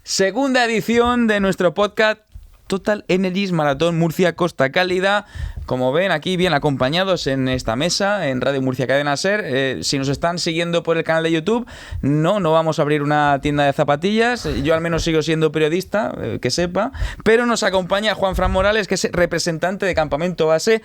Segunda edición de nuestro podcast Total Energies Maratón Murcia Costa Cálida. Como ven, aquí bien acompañados en esta mesa, en Radio Murcia Cadena Ser. Si nos están siguiendo por el canal de YouTube, no vamos a abrir una tienda de zapatillas. Yo al menos sigo siendo periodista, que sepa. Pero nos acompaña Juanfran Morales, que es representante de Campamento Base,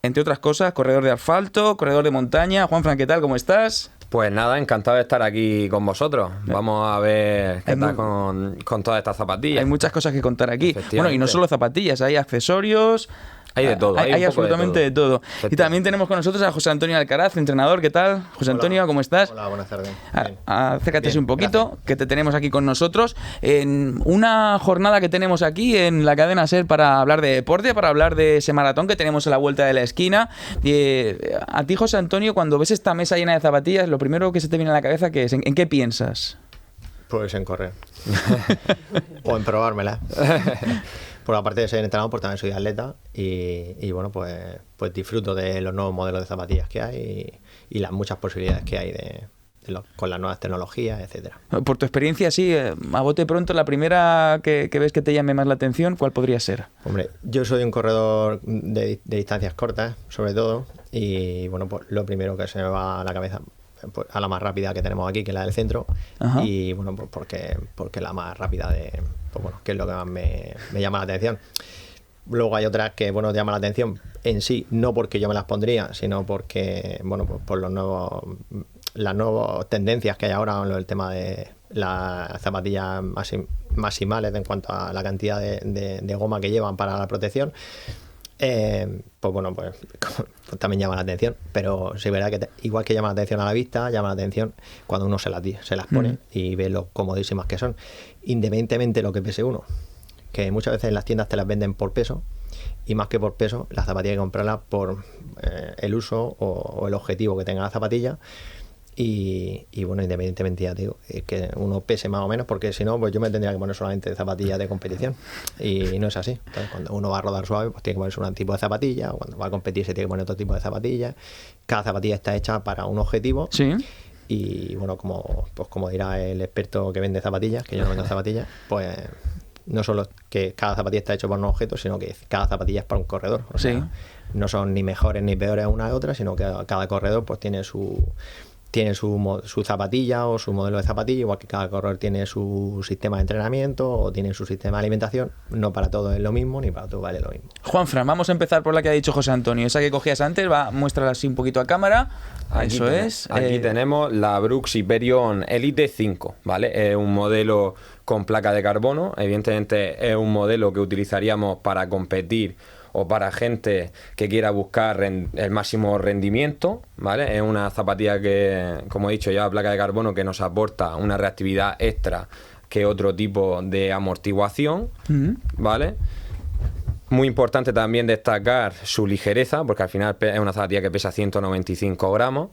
entre otras cosas, corredor de asfalto, corredor de montaña. Juanfran, ¿qué tal? ¿Cómo estás? Pues nada, encantado de estar aquí con vosotros. Vamos a ver qué tal con todas estas zapatillas. Hay muchas cosas que contar aquí. Bueno, y no solo zapatillas, hay accesorios. Hay de todo. Hay absolutamente de todo. Y también tenemos con nosotros a José Antonio Alcaraz, entrenador. ¿Qué tal? José Antonio, ¿cómo estás? Hola, buenas tardes. Acércate así un poquito, gracias, que te tenemos aquí con nosotros. En una jornada que tenemos aquí en la cadena SER para hablar de deporte, para hablar de ese maratón que tenemos a la vuelta de la esquina. A ti, José Antonio, cuando ves esta mesa llena de zapatillas, lo primero que se te viene a la cabeza, ¿qué es? ¿En qué piensas? Pues en correr. O en probármela. Por aparte de ser entrenador, pues también soy atleta y bueno, pues disfruto de los nuevos modelos de zapatillas que hay y las muchas posibilidades que hay con las nuevas tecnologías, etcétera. Por tu experiencia, sí, a bote pronto, la primera que ves que te llame más la atención, ¿cuál podría ser? Hombre, yo soy un corredor de distancias cortas, sobre todo, y bueno, pues lo primero que se me va a la cabeza, pues, a la más rápida que tenemos aquí, que es la del centro. Ajá. Y bueno, pues porque la más rápida pues bueno, que es lo que más me llama la atención. Luego hay otras que, bueno, llaman la atención en sí, no porque yo me las pondría, sino porque, bueno, pues por las nuevas tendencias que hay ahora en el tema de las zapatillas maximales en cuanto a la cantidad de goma que llevan para la protección. Pues bueno, pues también llama la atención, pero sí es verdad que igual que llama la atención a la vista, llama la atención cuando uno se las pone y ve lo comodísimas que son, independientemente de lo que pese uno, que muchas veces en las tiendas te las venden por peso, y más que por peso, las zapatillas hay que comprarlas por el uso o el objetivo que tenga la zapatilla. Y bueno, independientemente, ya digo, que uno pese más o menos, porque si no, pues yo me tendría que poner solamente zapatillas de competición y no es así. Entonces, cuando uno va a rodar suave, pues tiene que ponerse un tipo de zapatilla, o cuando va a competir se tiene que poner otro tipo de zapatillas. Cada zapatilla está hecha para un objetivo. Sí. Y bueno, como dirá el experto que vende zapatillas, que yo no vendo zapatillas, pues no solo que cada zapatilla está hecha para un objeto, sino que cada zapatilla es para un corredor. O sea, no son ni mejores ni peores una a otra, sino que cada corredor pues tiene su zapatilla o su modelo de zapatilla, igual que cada corredor tiene su sistema de entrenamiento o tiene su sistema de alimentación. No para todo es lo mismo, ni para todo vale lo mismo. Juanfran, vamos a empezar por la que ha dicho José Antonio, esa que cogías antes, muéstrala así un poquito a cámara. Aquí tenemos la Brooks Hyperion Elite 5, ¿vale? Es un modelo con placa de carbono, evidentemente es un modelo que utilizaríamos para competir o para gente que quiera buscar el máximo rendimiento, ¿vale? Es una zapatilla que, como he dicho, lleva placa de carbono que nos aporta una reactividad extra que otro tipo de amortiguación, ¿vale? Muy importante también destacar su ligereza, porque al final es una zapatilla que pesa 195 gramos.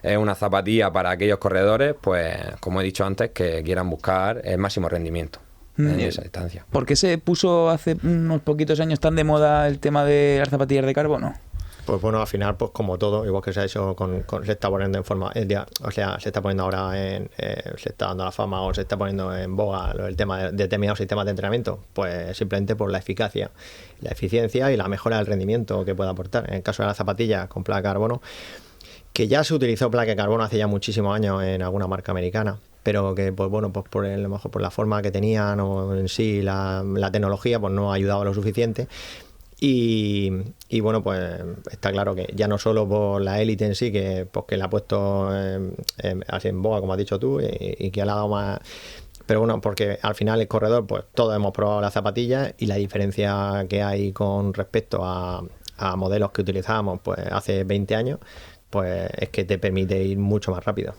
Es una zapatilla para aquellos corredores, pues, como he dicho antes, que quieran buscar el máximo rendimiento en esa distancia. ¿Por qué se puso hace unos poquitos años tan de moda el tema de las zapatillas de carbono? Pues bueno, al final, pues como todo, igual que se ha hecho se está poniendo en forma, o sea, se está poniendo ahora se está dando la fama o se está poniendo en boga el tema de determinados sistemas de entrenamiento, pues simplemente por la eficacia, la eficiencia y la mejora del rendimiento que puede aportar. En el caso de las zapatillas con placa de carbono, que ya se utilizó placa de carbono hace ya muchísimos años en alguna marca americana, pero que pues bueno, pues a lo mejor por la forma que tenían o en sí la tecnología, pues no ha ayudado lo suficiente. Y bueno, pues está claro que ya no solo por la élite en sí, que la ha puesto así en boga, como has dicho tú, y que le ha dado más. Pero bueno, porque al final el corredor, pues todos hemos probado las zapatillas y la diferencia que hay con respecto a modelos que utilizábamos pues hace 20 años, pues es que te permite ir mucho más rápido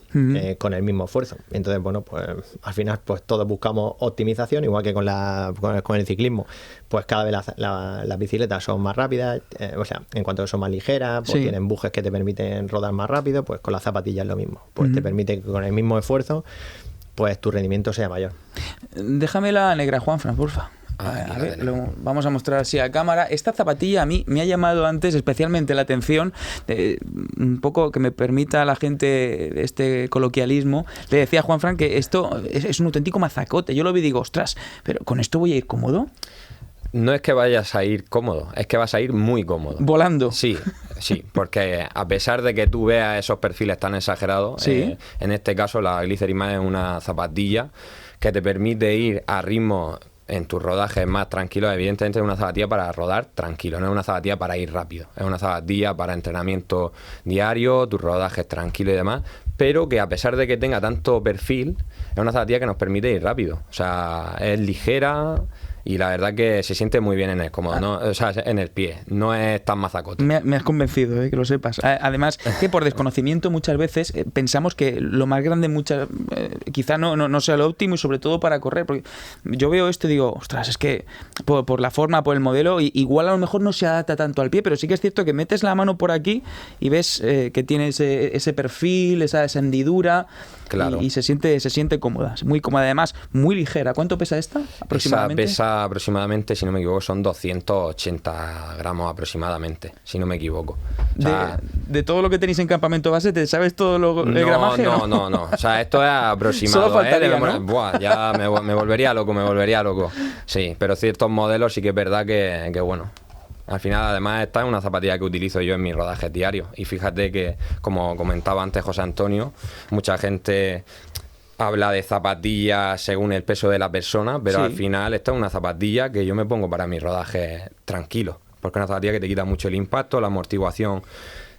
con el mismo esfuerzo. Entonces, bueno, pues al final pues todos buscamos optimización, igual que con el ciclismo. Pues cada vez las bicicletas son más rápidas, o sea, en cuanto a son más ligeras, pues tienen bujes que te permiten rodar más rápido, pues con las zapatillas es lo mismo. Pues te permite que con el mismo esfuerzo, pues tu rendimiento sea mayor. Déjame la negra, Juanfran, porfa. A ver, lo vamos a mostrar así a cámara. Esta zapatilla a mí me ha llamado antes especialmente la atención, un poco que me permita a la gente este coloquialismo. Le decía a Juanfran que esto es un auténtico mazacote. Yo lo vi y digo, ostras, ¿pero con esto voy a ir cómodo? No es que vayas a ir cómodo, es que vas a ir muy cómodo. ¿Volando? Sí, porque a pesar de que tú veas esos perfiles tan exagerados, ¿Sí? En este caso la Glycerin Max es una zapatilla que te permite ir a ritmo en tus rodajes más tranquilos. Evidentemente es una zapatilla para rodar tranquilo, no es una zapatilla para ir rápido, es una zapatilla para entrenamiento diario, tus rodajes tranquilos y demás, pero que a pesar de que tenga tanto perfil, es una zapatilla que nos permite ir rápido. O sea, es ligera y la verdad que se siente muy bien en el cómodo, ¿no? O sea, en el pie, no es tan mazacote. Me has convencido, que lo sepas. Además, que por desconocimiento muchas veces pensamos que lo más grande quizá no sea lo óptimo, y sobre todo para correr. Porque yo veo esto y digo, ostras, es que por la forma, por el modelo, igual a lo mejor no se adapta tanto al pie, pero sí que es cierto que metes la mano por aquí y ves que tiene ese perfil, esa hendidura. Claro. Y se siente cómoda, muy cómoda, además muy ligera. ¿Cuánto pesa esta aproximadamente? Pesa aproximadamente, si no me equivoco, son 280 gramos aproximadamente, si no me equivoco. O sea, de todo lo que tenéis en campamento base, ¿te sabes todo el gramaje? No. O sea, esto es aproximado. Solo faltaría, ¿no? Buah, ya me volvería loco. Sí, pero ciertos modelos sí que es verdad que bueno. Al final, además, esta es una zapatilla que utilizo yo en mis rodajes diarios. Y fíjate que, como comentaba antes José Antonio, mucha gente habla de zapatillas según el peso de la persona, pero al final esta es una zapatilla que yo me pongo para mis rodajes tranquilos. Porque es una zapatilla que te quita mucho el impacto, la amortiguación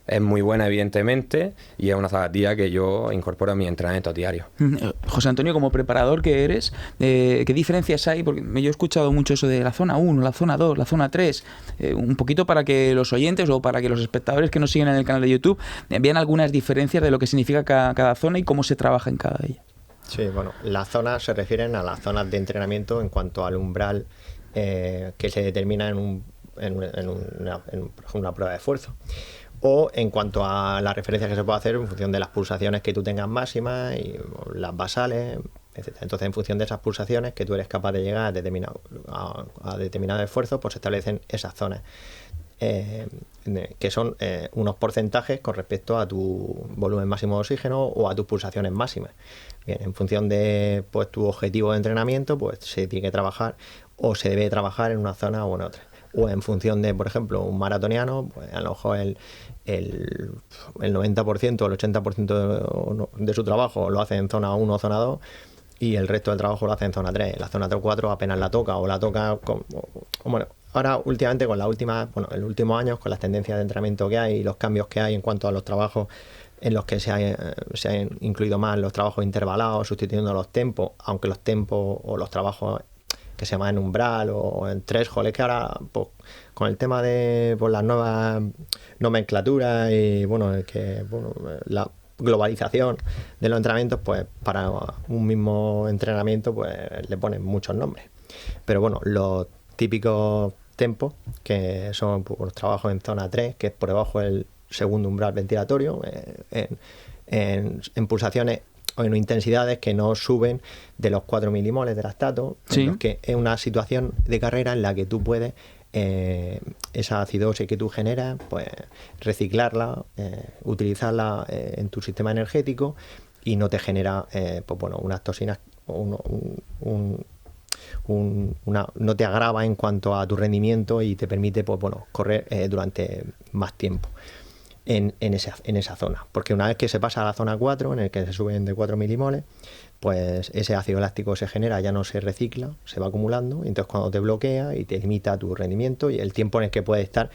es muy buena, evidentemente, y es una zapatilla que yo incorporo a mi entrenamiento diario. José Antonio, como preparador que eres, ¿qué diferencias hay? Porque yo he escuchado mucho eso de la zona 1, la zona 2, la zona 3, un poquito para que los oyentes o para que los espectadores que nos siguen en el canal de YouTube vean algunas diferencias de lo que significa cada zona y cómo se trabaja en cada de ellas. Sí, bueno, las zonas se refieren a las zonas de entrenamiento en cuanto al umbral que se determina en una prueba de esfuerzo. O en cuanto a las referencias que se puede hacer en función de las pulsaciones que tú tengas máximas y las basales, etc. Entonces, en función de esas pulsaciones que tú eres capaz de llegar a determinado esfuerzo, pues se establecen esas zonas, que son unos porcentajes con respecto a tu volumen máximo de oxígeno o a tus pulsaciones máximas. Bien, en función de pues tu objetivo de entrenamiento, pues se tiene que trabajar o se debe trabajar en una zona o en otra. O en función de, por ejemplo, un maratoniano, pues a lo mejor el 90% o el 80% de su trabajo lo hace en zona 1 o zona 2 y el resto del trabajo lo hace en zona 3. La zona 3 o 4 apenas la toca o la toca bueno, ahora últimamente con en los últimos años, con las tendencias de entrenamiento que hay y los cambios que hay en cuanto a los trabajos en los que se han incluido más los trabajos intervalados, sustituyendo los tempos, aunque los tempos o los trabajos que se llama en umbral o en threshold, es que ahora pues, con el tema de pues, las nuevas nomenclaturas y la globalización de los entrenamientos, pues para un mismo entrenamiento pues le ponen muchos nombres. Pero bueno, los típicos tempos, que son pues, los trabajos en zona 3, que es por debajo del segundo umbral ventilatorio, en pulsaciones o en intensidades que no suben de los 4 milimoles de lactato, que es una situación de carrera en la que tú puedes esa acidosis que tú generas, pues reciclarla, utilizarla en tu sistema energético y no te genera unas toxinas, no te agrava en cuanto a tu rendimiento y te permite correr durante más tiempo. En esa zona, porque una vez que se pasa a la zona 4, en el que se suben de 4 milimoles, pues ese ácido láctico se genera, ya no se recicla, se va acumulando, y entonces cuando te bloquea y te limita tu rendimiento y el tiempo en el que puedes estar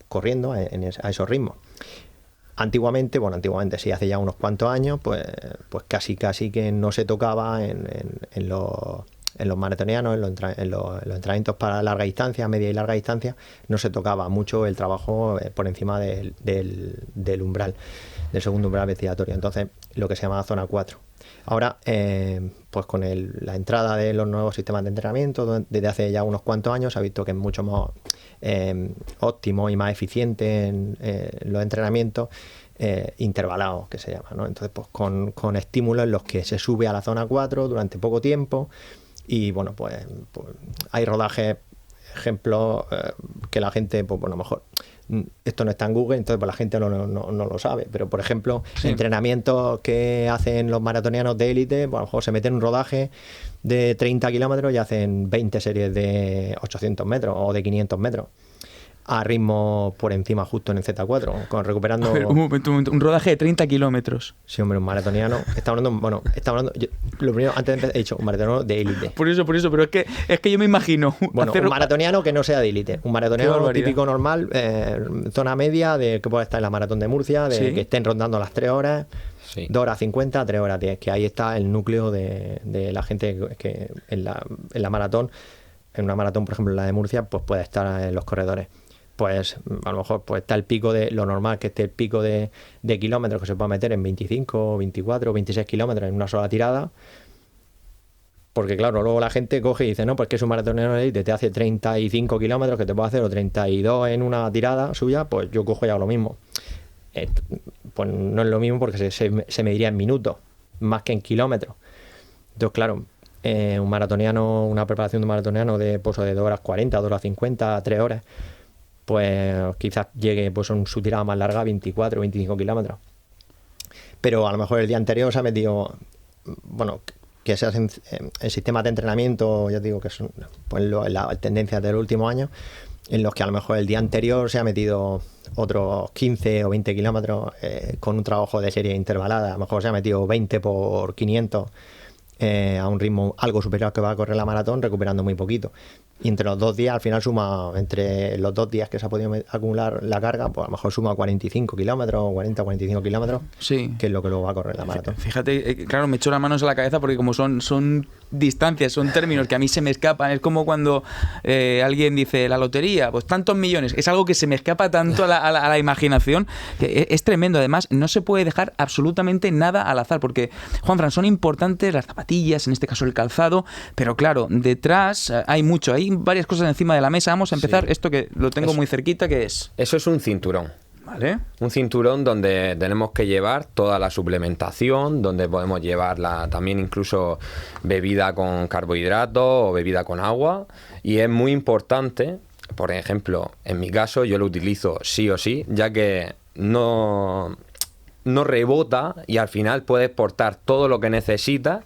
corriendo a esos ritmos. Antiguamente, sí, hace ya unos cuantos años, pues casi que no se tocaba en los maratonianos, en los entrenamientos para larga distancia, media y larga distancia, no se tocaba mucho el trabajo por encima del umbral, del segundo umbral ventilatorio. Entonces, lo que se llama zona 4. Ahora, pues con la entrada de los nuevos sistemas de entrenamiento, desde hace ya unos cuantos años, se ha visto que es mucho más óptimo y más eficiente en los entrenamientos intervalados, que se llama, ¿no? Entonces, pues con estímulos en los que se sube a la zona 4 durante poco tiempo, Y bueno, pues hay rodajes, ejemplos, que la gente, pues bueno, a lo mejor esto no está en Google, entonces pues la gente no lo sabe. Pero, por ejemplo, entrenamientos que hacen los maratonianos de élite, pues a lo mejor se meten en un rodaje de 30 kilómetros y hacen 20 series de 800 metros o de 500 metros. A ritmo por encima justo en el Z4, recuperando... A ver, un momento, un rodaje de 30 kilómetros. Sí, hombre, un maratoniano. Lo primero, antes de empezar, he dicho, un maratoniano de élite. Por eso, pero es que yo me imagino... Bueno, un maratoniano que no sea de élite. Un maratoniano típico normal, zona media, de que pueda estar en la maratón de Murcia, que estén rondando las 3 horas, 2 horas 50, 3 horas 10, que ahí está el núcleo de la gente que en la maratón, en una maratón, por ejemplo, en la de Murcia, pues puede estar en los corredores. Pues a lo mejor pues está el pico de lo normal, que esté el pico de kilómetros que se pueda meter en 25, 24, 26 kilómetros en una sola tirada. Porque claro, luego la gente coge y dice, no, pues que es un maratonero de élite, te hace 35 kilómetros que te puede hacer o 32 en una tirada suya, pues yo cojo y hago lo mismo. Pues no es lo mismo porque se mediría en minutos, más que en kilómetros. Entonces, claro, un maratoniano, una preparación de un maratoniano de 2 horas 40, 2 horas 50, 3 horas, pues quizás llegue pues en su tirada más larga a 24 o 25 kilómetros. Pero a lo mejor el día anterior se ha metido, bueno, que seas en sistemas de entrenamiento, ya digo que son pues la tendencia de los últimos años, en los que a lo mejor el día anterior se ha metido otros 15 o 20 kilómetros con un trabajo de serie intervalada. A lo mejor se ha metido 20 por 500 a un ritmo algo superior que va a correr la maratón, recuperando muy poquito. Y entre los 2 días, al final suma, entre los 2 días que se ha podido acumular la carga, pues a lo mejor suma 45 kilómetros, 40, 45 kilómetros, que es lo que luego va a correr la maratón. Fíjate, claro, me echo las manos a la cabeza porque como son distancias, son términos que a mí se me escapan. Es como cuando alguien dice la lotería, pues tantos millones. Es algo que se me escapa tanto a la imaginación, que es tremendo. Además, no se puede dejar absolutamente nada al azar, porque, Juanfran, son importantes las zapatillas, en este caso el calzado, pero claro, detrás hay mucho, hay varias cosas encima de la mesa. Vamos a empezar esto que lo tengo muy cerquita, que es... Eso es un cinturón. ¿Vale? Un cinturón donde tenemos que llevar toda la suplementación, donde podemos llevarla también incluso bebida con carbohidratos o bebida con agua. Y es muy importante, por ejemplo, en mi caso yo lo utilizo sí o sí, ya que no rebota y al final puedes portar todo lo que necesitas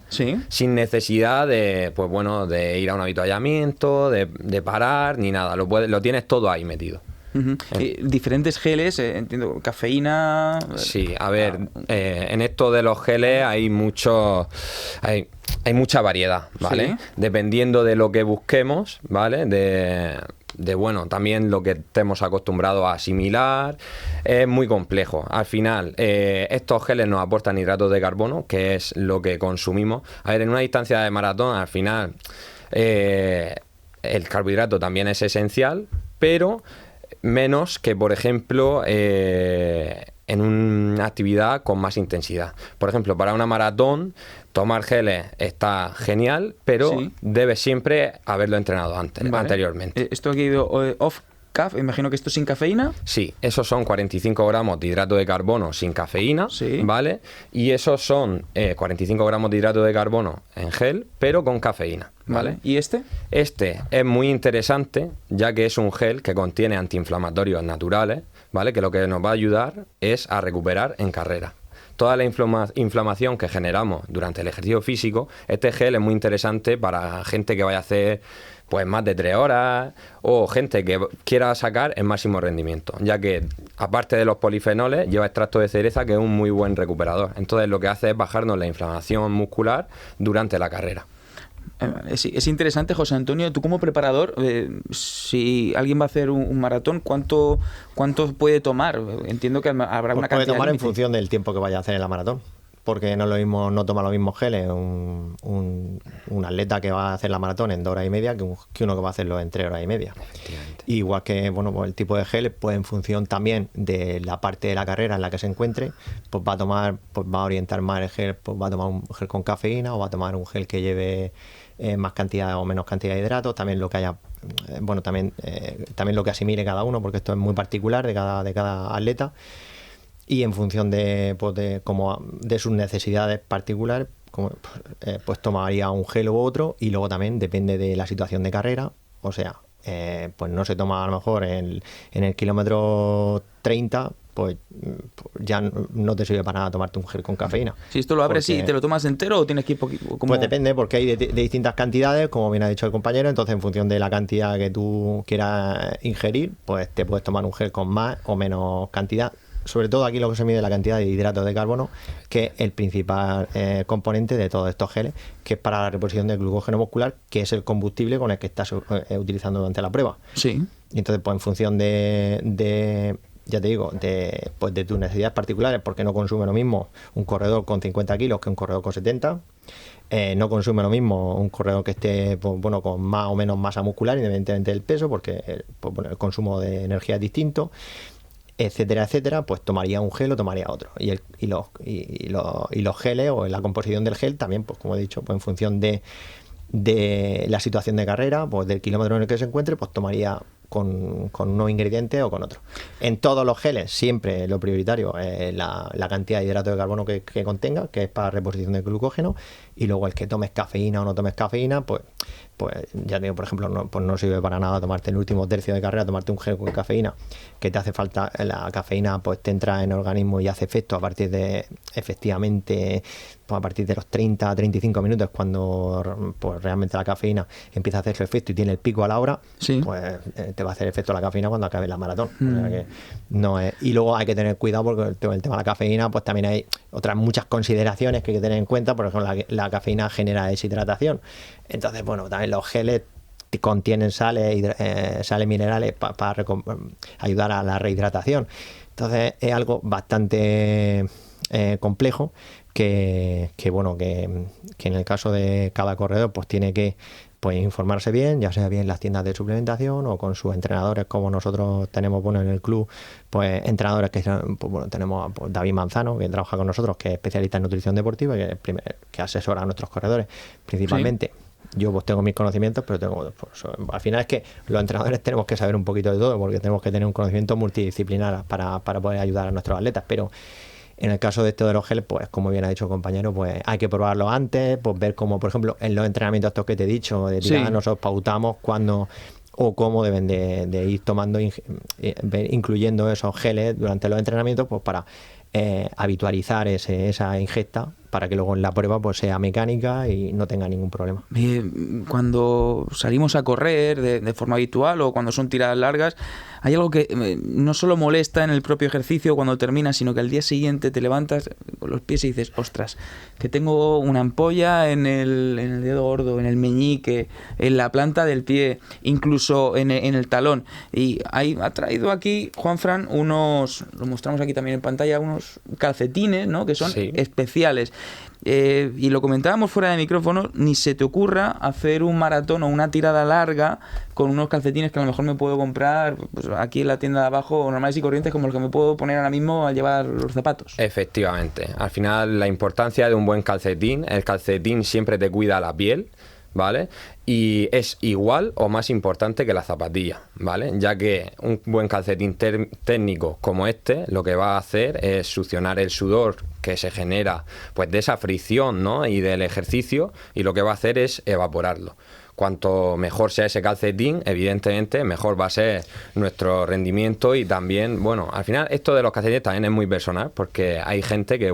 sin necesidad de, pues bueno, de ir a un avituallamiento, de parar, ni nada. Lo tienes todo ahí metido. Diferentes geles, entiendo, cafeína... Sí, a ver, en esto de los geles hay mucha variedad, ¿vale? ¿Sí? Dependiendo de lo que busquemos, ¿vale? De bueno, también lo que estemos acostumbrados a asimilar, es muy complejo. Al final, estos geles nos aportan hidratos de carbono, que es lo que consumimos. A ver, en una distancia de maratón, al final, el carbohidrato también es esencial, pero menos que, por ejemplo, en una actividad con más intensidad. Por ejemplo, para una maratón, tomar geles está genial, pero debes siempre haberlo entrenado anteriormente. ¿Esto ha ido off-caf? Imagino que esto sin cafeína. Sí, esos son 45 gramos de hidrato de carbono sin cafeína, ¿vale? Y esos son 45 gramos de hidrato de carbono en gel, pero con cafeína. ¿Vale? ¿Y este? Este es muy interesante, ya que es un gel que contiene antiinflamatorios naturales, ¿vale? Que lo que nos va a ayudar es a recuperar en carrera. Toda la inflamación que generamos durante el ejercicio físico, este gel es muy interesante para gente que vaya a hacer pues más de 3 horas o gente que quiera sacar el máximo rendimiento, ya que aparte de los polifenoles lleva extracto de cereza, que es un muy buen recuperador. Entonces lo que hace es bajarnos la inflamación muscular durante la carrera. Es interesante, José Antonio, tú como preparador, si alguien va a hacer un maratón, ¿cuánto puede tomar? Entiendo que habrá una cantidad. Puede tomar en función del tiempo que vaya a hacer en la maratón, porque no es lo mismo, no toma los mismos geles un atleta que va a hacer la maratón en 2 horas y media que uno que va a hacerlo en 3 horas y media. Igual que bueno, pues el tipo de gel, pues en función también de la parte de la carrera en la que se encuentre, pues va a orientar más el gel, pues va a tomar un gel con cafeína o va a tomar un gel que lleve más cantidad o menos cantidad de hidratos, también lo que haya, también lo que asimile cada uno, porque esto es muy particular de cada atleta. y en función de sus necesidades particulares, pues tomaría un gel u otro, y luego también depende de la situación de carrera, o sea, pues no se toma a lo mejor en el kilómetro 30, pues ya no te sirve para nada tomarte un gel con cafeína. Si esto lo abres y te lo tomas entero, o tienes que ir poquito. Pues depende, porque hay de distintas cantidades, como bien ha dicho el compañero. Entonces, en función de la cantidad que tú quieras ingerir, pues te puedes tomar un gel con más o menos cantidad. Sobre todo aquí lo que se mide es la cantidad de hidratos de carbono, que es el principal componente de todos estos geles, que es para la reposición del glucógeno muscular, que es el combustible con el que estás utilizando durante la prueba. Sí. Y entonces, pues en función ya te digo, de tus necesidades particulares, porque no consume lo mismo un corredor con 50 kilos que un corredor con 70. No consume lo mismo un corredor que esté con más o menos masa muscular, independientemente del peso, porque el consumo de energía es distinto, etcétera, etcétera. Pues tomaría un gel o tomaría otro. Y los geles, o la composición del gel también, pues como he dicho, pues en función de la situación de carrera, pues del kilómetro en el que se encuentre, pues tomaría con unos ingredientes o con otros. En todos los geles siempre lo prioritario es la cantidad de hidrato de carbono que contenga, que es para reposición del glucógeno, y luego el que tomes cafeína o no tomes cafeína, pues ya te digo, por ejemplo, no sirve para nada tomarte el último tercio de carrera, tomarte un gel con cafeína, que te hace falta. La cafeína pues te entra en el organismo y hace efecto a partir de, efectivamente, pues a partir de los 30 a 35 minutos, cuando pues realmente la cafeína empieza a hacer su efecto y tiene el pico a la hora. Sí. Pues te va a hacer efecto la cafeína cuando acabe la maratón. O sea que no es. Y luego hay que tener cuidado, porque el tema de la cafeína, pues también hay otras muchas consideraciones que hay que tener en cuenta. Por ejemplo, la cafeína genera deshidratación. Entonces, bueno, también los geles contienen sales minerales para ayudar a la rehidratación. Entonces, es algo bastante complejo, que en el caso de cada corredor pues tiene que informarse bien, ya sea bien en las tiendas de suplementación o con sus entrenadores, como nosotros tenemos en el club, pues entrenadores que tenemos a David Manzano, que trabaja con nosotros, que es especialista en nutrición deportiva, que asesora a nuestros corredores principalmente. Sí. Yo pues tengo mis conocimientos, pero al final es que los entrenadores tenemos que saber un poquito de todo, porque tenemos que tener un conocimiento multidisciplinar para poder ayudar a nuestros atletas. Pero en el caso de esto de los geles, pues como bien ha dicho el compañero, pues hay que probarlo antes, pues ver cómo, por ejemplo, en los entrenamientos estos que te he dicho, de tirada, nosotros pautamos cuándo o cómo deben de ir tomando, incluyendo esos geles durante los entrenamientos, pues para habitualizar esa ingesta, para que luego en la prueba pues sea mecánica y no tenga ningún problema. Cuando salimos a correr de forma habitual, o cuando son tiradas largas, hay algo que no solo molesta en el propio ejercicio cuando terminas, sino que al día siguiente te levantas con los pies y dices, ostras, que tengo una ampolla en el dedo gordo, en el meñique, en la planta del pie, incluso en el talón. Y ha traído aquí Juanfran lo mostramos aquí también en pantalla, unos calcetines, ¿no?, que son especiales. Y lo comentábamos fuera de micrófono, ni se te ocurra hacer un maratón o una tirada larga con unos calcetines que a lo mejor me puedo comprar pues aquí en la tienda de abajo, normales y corrientes, como los que me puedo poner ahora mismo al llevar los zapatos. Efectivamente, al final la importancia de un buen calcetín, el calcetín siempre te cuida la piel, ¿vale? Y es igual o más importante que la zapatilla, ¿vale? Ya que un buen calcetín técnico como este lo que va a hacer es succionar el sudor que se genera pues de esa fricción, ¿no?, y del ejercicio, y lo que va a hacer es evaporarlo. Cuanto mejor sea ese calcetín, evidentemente mejor va a ser nuestro rendimiento. Y también, bueno, al final esto de los calcetines también es muy personal, porque hay gente que,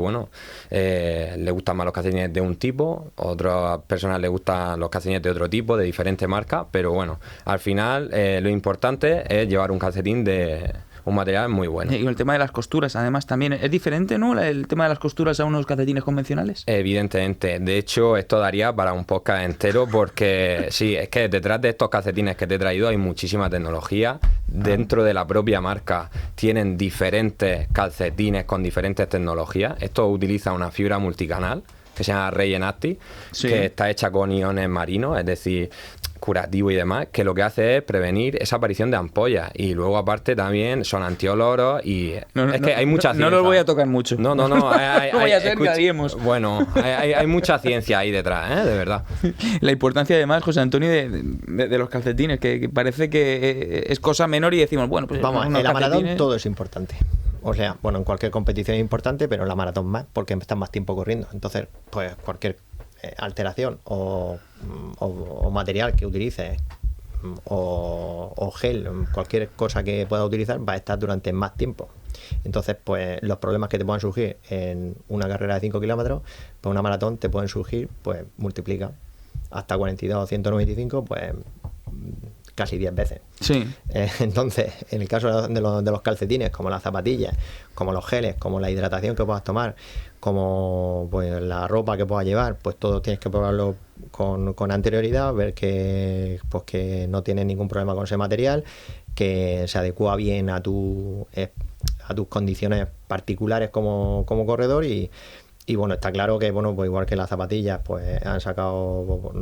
le gustan más los calcetines de un tipo, otras personas le gustan los calcetines de otro tipo, de diferente marca, pero bueno, al final lo importante es llevar un calcetín de un material muy bueno. Y el tema de las costuras, además, también es diferente, ¿no?, el tema de las costuras a unos calcetines convencionales. Evidentemente. De hecho, esto daría para un podcast entero, porque sí, es que detrás de estos calcetines que te he traído hay muchísima tecnología. Dentro de la propia marca tienen diferentes calcetines con diferentes tecnologías. Esto utiliza una fibra multicanal que se llama Rayon Active, que está hecha con iones marinos, es decir, curativo y demás, que lo que hace es prevenir esa aparición de ampollas. Y luego aparte también son antioloros, y que hay mucha ciencia. No los voy a tocar mucho. No voy a hacer que haríamos. Bueno, hay mucha ciencia ahí detrás, de verdad. La importancia además, José Antonio, de los calcetines, que parece que es cosa menor y decimos, bueno, pues vamos, en la maratón todo es importante. O sea, bueno, en cualquier competición es importante, pero en la maratón más, porque estás más tiempo corriendo. Entonces, pues cualquier alteración o material que utilices o gel, cualquier cosa que puedas utilizar, va a estar durante más tiempo. Entonces, pues los problemas que te puedan surgir en una carrera de 5 kilómetros, pues una maratón te pueden surgir, pues multiplica hasta 42 o 195, pues casi 10 veces. Sí. Entonces, en el caso de los calcetines, como las zapatillas, como los geles, como la hidratación que puedas tomar, como pues la ropa que puedas llevar, pues todo tienes que probarlo con anterioridad, ver que no tienes ningún problema con ese material, que se adecua bien a tus condiciones particulares como corredor y bueno, está claro que bueno, pues igual que las zapatillas, pues han sacado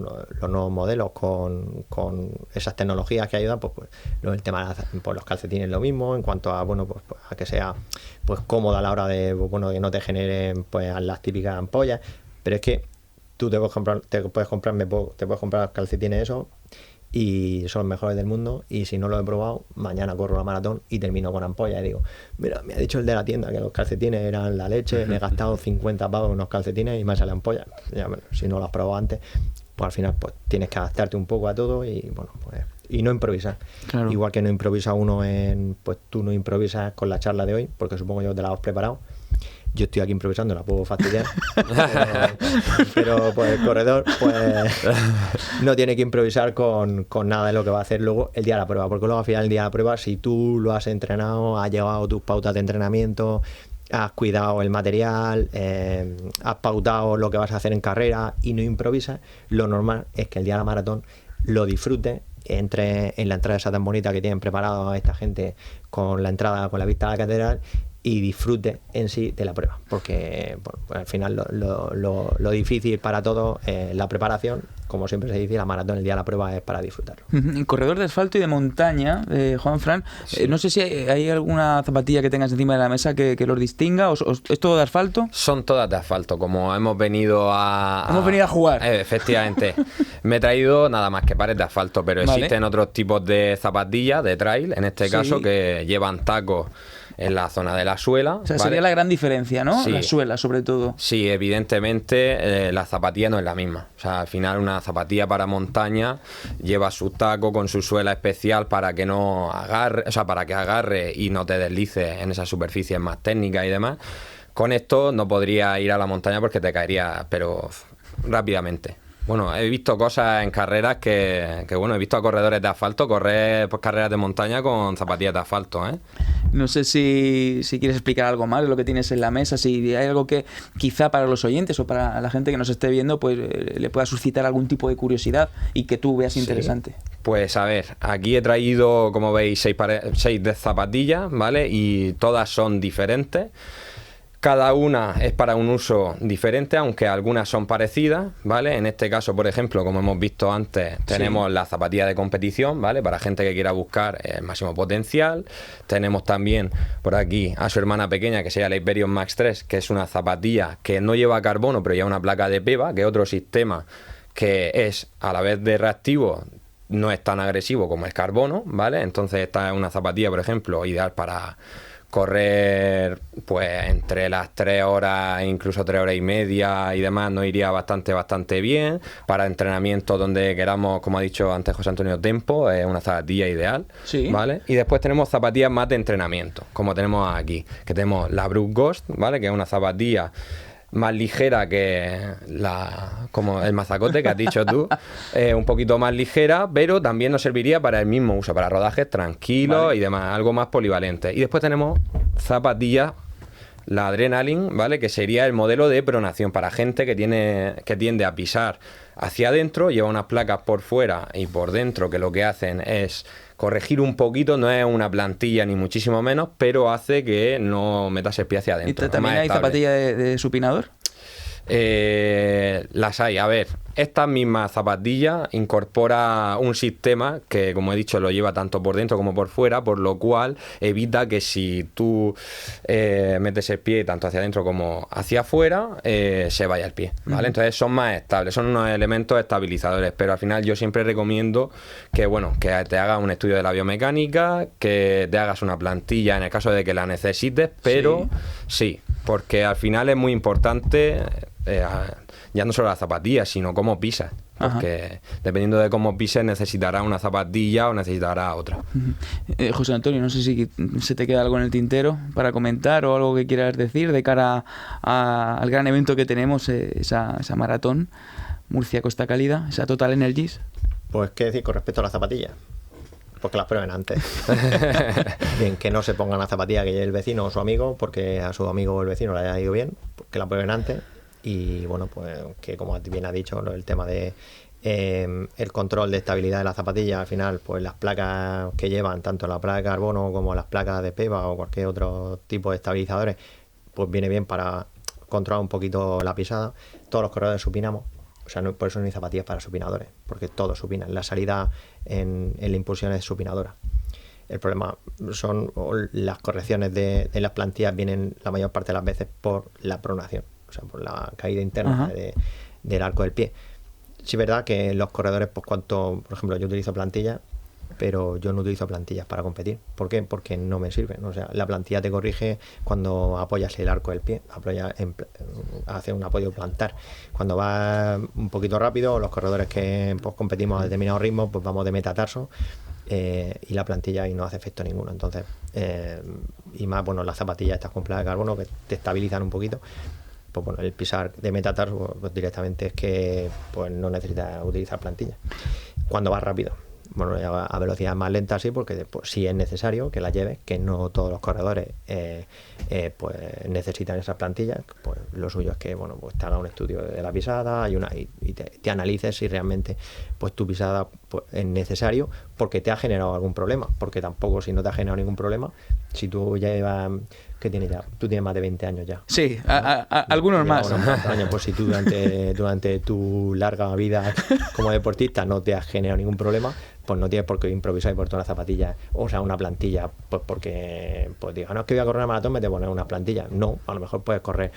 los nuevos modelos con esas tecnologías que ayudan, pues el tema de los calcetines lo mismo, en cuanto a bueno, pues a que sea pues cómoda a la hora de bueno, que no te generen pues las típicas ampollas, pero es que tú te puedes comprar calcetines esos y son los mejores del mundo, y si no lo he probado, mañana corro la maratón y termino con ampollas y digo, mira, me ha dicho el de la tienda que los calcetines eran la leche, me he gastado 50 pavos en unos calcetines y me sale ampollas. Ya, bueno, si no lo has probado antes, pues al final pues tienes que adaptarte un poco a todo y bueno, pues y no improvisar. Claro. Igual que no improvisa uno pues tú no improvisas con la charla de hoy, porque supongo yo te la has preparado. Yo estoy aquí improvisando, la puedo fastidiar. pero pues el corredor pues no tiene que improvisar con nada de lo que va a hacer luego el día de la prueba. Porque luego al final del día de la prueba, si tú lo has entrenado, has llevado tus pautas de entrenamiento, has cuidado el material, has pautado lo que vas a hacer en carrera y no improvisas, lo normal es que el día de la maratón lo disfrutes, entre en la entrada esa tan bonita que tienen preparado a esta gente con la entrada, con la vista a la catedral, y disfrute en sí de la prueba, porque bueno, pues al final lo difícil para todos es la preparación. Como siempre se dice, la maratón, el día de la prueba, es para disfrutarlo. Corredor de asfalto y de montaña, Juanfran, sí. No sé si hay alguna zapatilla que tengas encima de la mesa que los distinga, o ¿es todo de asfalto? Son todas de asfalto, como hemos venido a jugar. Efectivamente. Me he traído nada más que pares de asfalto, pero existen otros tipos de zapatillas, de trail, en este caso, que llevan tacos en la zona de la suela. O sea, sería la gran diferencia, ¿no? Sí. La suela, sobre todo. Sí, evidentemente la zapatilla no es la misma. O sea, al final una zapatilla para montaña lleva su taco con su suela especial para que no agarre, o sea, para que agarre y no te deslices en esas superficies más técnicas y demás. Con esto no podría ir a la montaña porque te caería, pero rápidamente. Bueno, he visto cosas en carreras que bueno, he visto a corredores de asfalto correr pues, carreras de montaña con zapatillas de asfalto, ¿eh? No sé si quieres explicar algo más de lo que tienes en la mesa, si hay algo que quizá para los oyentes o para la gente que nos esté viendo pues le pueda suscitar algún tipo de curiosidad y que tú veas interesante. Pues a ver, aquí he traído, como veis, 6 de zapatillas, ¿vale? Y todas son diferentes. Cada una es para un uso diferente, aunque algunas son parecidas, ¿vale? En este caso, por ejemplo, como hemos visto antes, tenemos la zapatilla de competición, ¿vale? Para gente que quiera buscar el máximo potencial. Tenemos también por aquí a su hermana pequeña, que sería la Hyperion Max 3, que es una zapatilla que no lleva carbono, pero lleva una placa de PEVA, que es otro sistema que es, a la vez de reactivo, no es tan agresivo como el carbono, ¿vale? Entonces esta es una zapatilla, por ejemplo, ideal para correr pues entre las 3 horas, incluso 3 horas y media y demás, nos iría bastante bien. Para entrenamiento donde queramos, como ha dicho antes José Antonio, tempo, es una zapatilla ideal, sí. ¿Vale? Y después tenemos zapatillas más de entrenamiento, como tenemos aquí, que tenemos la Brooks Ghost, ¿vale? Que es una zapatilla más ligera que como el mazacote que has dicho tú, un poquito más ligera, pero también nos serviría para el mismo uso, para rodajes tranquilos, ¿vale? Y demás, algo más polivalente. Y después tenemos zapatillas, la Adrenaline, ¿vale? Que sería el modelo de pronación para gente que tiende a pisar hacia adentro, lleva unas placas por fuera y por dentro que lo que hacen es corregir un poquito, no es una plantilla ni muchísimo menos, pero hace que no metas el pie hacia adentro. ¿Y también hay zapatilla de supinador? Las hay. A ver, esta misma zapatilla incorpora un sistema que, como he dicho, lo lleva tanto por dentro como por fuera, por lo cual evita que si tú metes el pie tanto hacia adentro como hacia afuera, se vaya el pie, ¿vale? Entonces son más estables, son unos elementos estabilizadores, pero al final yo siempre recomiendo que, bueno, que te hagas un estudio de la biomecánica, que te hagas una plantilla en el caso de que la necesites, pero sí porque al final es muy importante ya no solo la zapatilla, sino cómo pisas. Porque dependiendo de cómo pises, necesitarás una zapatilla o necesitarás otra. José Antonio, no sé si se te queda algo en el tintero para comentar o algo que quieras decir de cara al gran evento que tenemos, esa maratón Murcia-Costa Cálida, esa Total Energies. Pues qué decir con respecto a las zapatillas. Pues que las prueben antes. Bien, que no se pongan la zapatilla que lleve el vecino o su amigo, porque a su amigo o el vecino le haya ido bien, pues que la prueben antes. Y bueno, pues que como bien ha dicho, el tema de el control de estabilidad de la zapatilla, al final, pues las placas que llevan, tanto la placa de carbono como las placas de PEVA o cualquier otro tipo de estabilizadores, pues viene bien para controlar un poquito la pisada. Todos los corredores supinamos. O sea, por eso no hay zapatillas para supinadores, porque todos supinan. La salida en la impulsión es supinadora. El problema son las correcciones de las plantillas vienen la mayor parte de las veces por la pronación, o sea, por la caída interna del arco del pie. Sí es verdad que los corredores, pues por ejemplo, yo utilizo plantillas, pero yo no utilizo plantillas para competir. ¿Por qué? Porque no me sirven. O sea, la plantilla te corrige cuando apoyas el arco del pie, hace un apoyo plantar. Cuando vas un poquito rápido, los corredores que pues, competimos a determinado ritmo, pues vamos de metatarso y la plantilla ahí no hace efecto ninguno. Entonces, y más, bueno, las zapatillas estas con placa de carbono que te estabilizan un poquito. Pues bueno, el pisar de metatarso pues directamente es que pues no necesitas utilizar plantilla. Cuando vas rápido. Bueno, a velocidad más lenta sí, porque pues, sí es necesario que la lleves, que no todos los corredores pues necesitan esas plantillas. Pues lo suyo es que bueno, pues te haga un estudio de la pisada y te analices si realmente pues tu pisada pues, es necesario porque te ha generado algún problema. Porque tampoco, si no te ha generado ningún problema, si tú llevas... ¿Qué tienes ya? Tú tienes más de 20 años ya. Sí, algunos más. Años, pues si tú durante tu larga vida como deportista no te has generado ningún problema, pues no tienes por qué improvisar y ponerte una zapatilla, o sea, una plantilla, pues porque pues digas, no es que voy a correr una maratón, me te pones una plantilla. No, a lo mejor puedes correr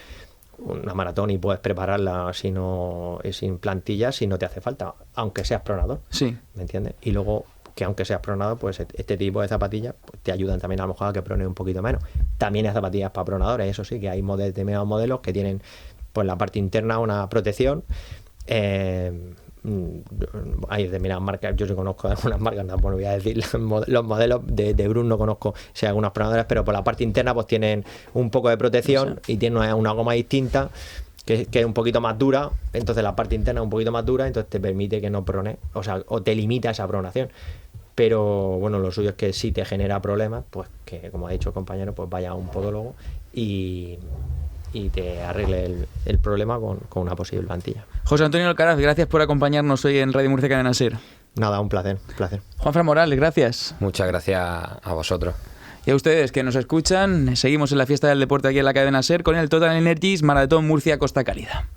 una maratón y puedes prepararla sin plantilla si no te hace falta, aunque seas pronador. Sí. ¿Me entiendes? Y luego que aunque seas pronado, pues este tipo de zapatillas pues, te ayudan también a lo mejor a que prones un poquito menos. También hay zapatillas para pronadores, eso sí, que hay determinados modelos que tienen pues la parte interna una protección. Hay determinadas marcas, yo sí conozco algunas marcas, no voy a decir los modelos de Brun, no conozco si hay algunas pronadoras, pero por la parte interna pues tienen un poco de protección y tienen una goma distinta que es un poquito más dura, entonces la parte interna es un poquito más dura, entonces te permite que no prone, o te limita esa pronación. Pero bueno, lo suyo es que si te genera problemas, pues que como ha dicho el compañero, pues vaya a un podólogo y te arregle el problema con una posible plantilla. José Antonio Alcaraz, gracias por acompañarnos hoy en Radio Murcia Cadena SER. Nada, un placer. Juanfran Morales, gracias. Muchas gracias a vosotros. Y a ustedes que nos escuchan, seguimos en la fiesta del deporte aquí en la Cadena SER con el Total Energies Maratón Murcia-Costa Cálida.